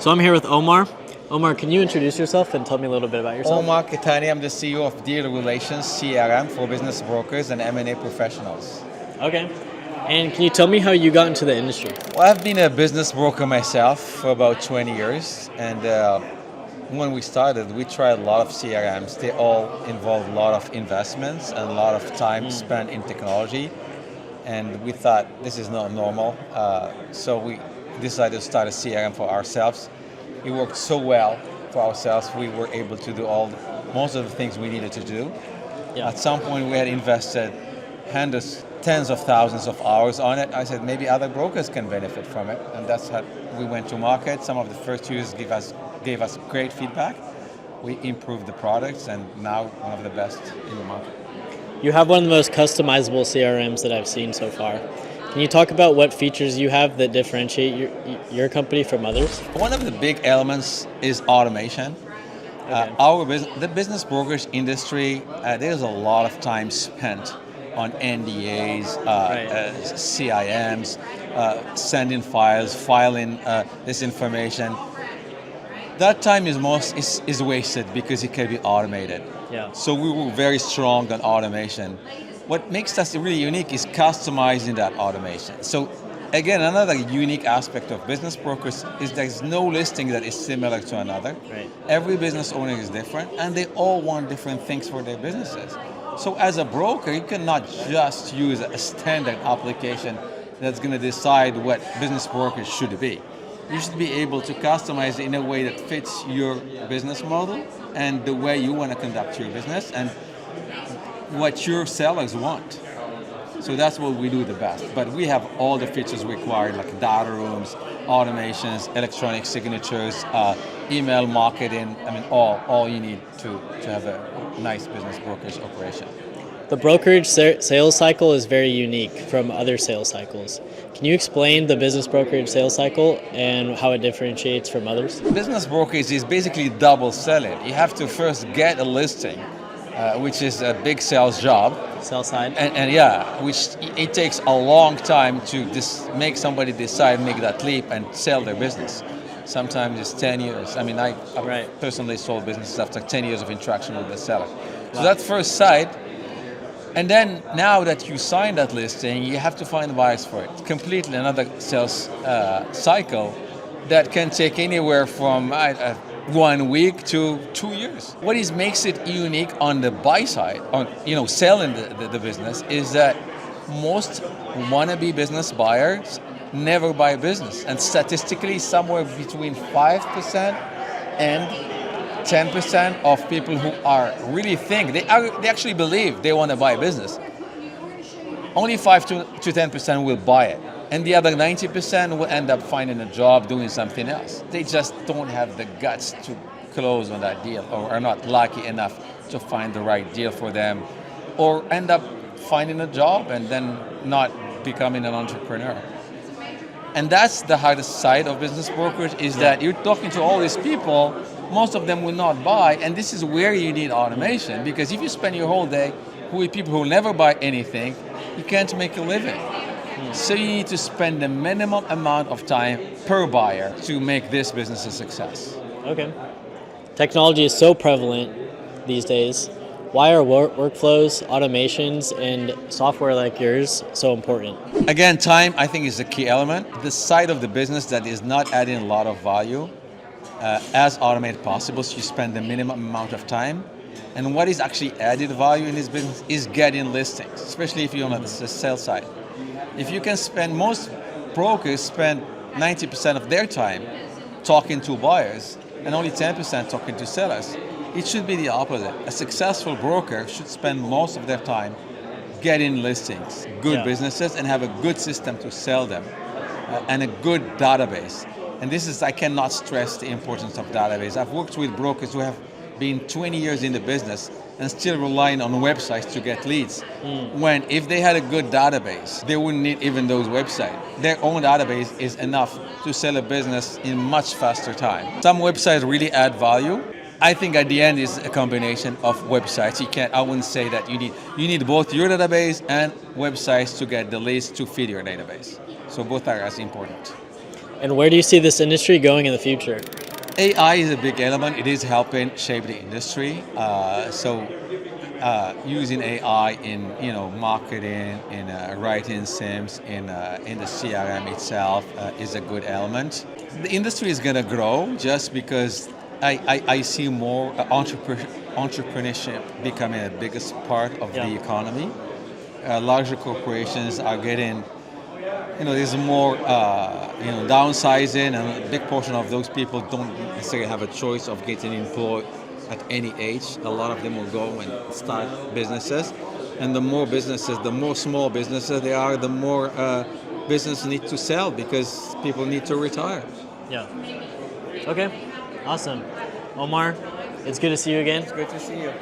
So I'm here with Omar. Omar, can you introduce yourself and tell me a little bit about yourself? Omar Ketani, I'm the CEO of DealRelations CRM for business brokers and M&A professionals. Okay. And can you tell me how you got into the industry? Well, I've been a business broker myself for about 20 years, and when we started, we tried a lot of CRMs. They all involve a lot of investments and a lot of time spent in technology, and we thought this is not normal, so we decided to start a CRM for ourselves. It worked so well for ourselves, we were able to do most of the things we needed to do. Yeah. At some point, we had invested tens of thousands of hours on it. I said maybe other brokers can benefit from it, and that's how we went to market. Some of the first users gave us great feedback. We improved the products, and now one of the best in the market. You have one of the most customizable CRMs that I've seen so far. Can you talk about what features you have that differentiate your company from others? One of the big elements is automation. Okay. The business brokerage industry, there's a lot of time spent on NDAs, CIMs, sending files, filing this information. That time is wasted because it can be automated. Yeah. So we were very strong on automation. What makes us really unique is customizing that automation. So again, another unique aspect of business brokers is there's no listing that is similar to another. Right. Every business owner is different, and they all want different things for their businesses. So as a broker, you cannot just use a standard application that's going to decide what business brokers should be. You should be able to customize it in a way that fits your business model and the way you want to conduct your business and what your sellers want. So that's what we do the best. But we have all the features required, like data rooms, automations, electronic signatures, email marketing. I mean, all you need to have a nice business brokerage operation. The brokerage sales cycle is very unique from other sales cycles. Can you explain the business brokerage sales cycle and how it differentiates from others? Business brokerage is basically double selling. You have to first get a listing, which is a big sales job. Sell side? And yeah, which it takes a long time to make somebody decide, make that leap and sell their business. Sometimes it's 10 years. I mean, I personally sold businesses after 10 years of interaction with the seller. So that's first sight. And then now that you sign that listing, you have to find buyers for it. Completely another sales cycle that can take anywhere from 1 week to 2 years. What makes it unique on the buy side, on selling the business, is that most wannabe business buyers never buy a business, and statistically, somewhere between 5% and 10% of people who really think they actually believe they want to buy a business. Only 5 to 10% will buy it. And the other 90% will end up finding a job doing something else. They just don't have the guts to close on that deal, or are not lucky enough to find the right deal for them, or end up finding a job and then not becoming an entrepreneur. And that's the hardest side of business brokerage, is that you're talking to all these people, most of them will not buy, and this is where you need automation, because if you spend your whole day with people who never buy anything, you can't make a living. So you need to spend the minimum amount of time per buyer to make this business a success. Okay. Technology is so prevalent these days. Why are workflows, automations, and software like yours so important? Again, time, I think, is a key element. The side of the business that is not adding a lot of value, as automated possible, so you spend the minimum amount of time. And what is actually added value in this business is getting listings, especially if you're on the sales side. If you can most brokers spend 90% of their time talking to buyers and only 10% talking to sellers. It should be the opposite. A successful broker should spend most of their time getting listings, good businesses, and have a good system to sell them, and a good database. And I cannot stress the importance of database. I've worked with brokers who have been 20 years in the business and still relying on websites to get leads. When if they had a good database, they wouldn't need even those websites. Their own database is enough to sell a business in much faster time. Some websites really add value. I think at the end is a combination of websites. I wouldn't say that you need both your database and websites to get the leads to feed your database. So both are as important. And where do you see this industry going in the future? AI is a big element. It is helping shape the industry. Using AI in marketing, in writing sims, in the CRM itself is a good element. The industry is going to grow just because I see more entrepreneurship becoming the biggest part of the economy. Larger corporations are getting, there's more, downsizing, and a big portion of those people don't necessarily have a choice of getting employed at any age. A lot of them will go and start businesses, and the more businesses, the more small businesses there are, the more business need to sell because people need to retire. Yeah. Okay. Awesome. Omar, it's good to see you again. It's good to see you.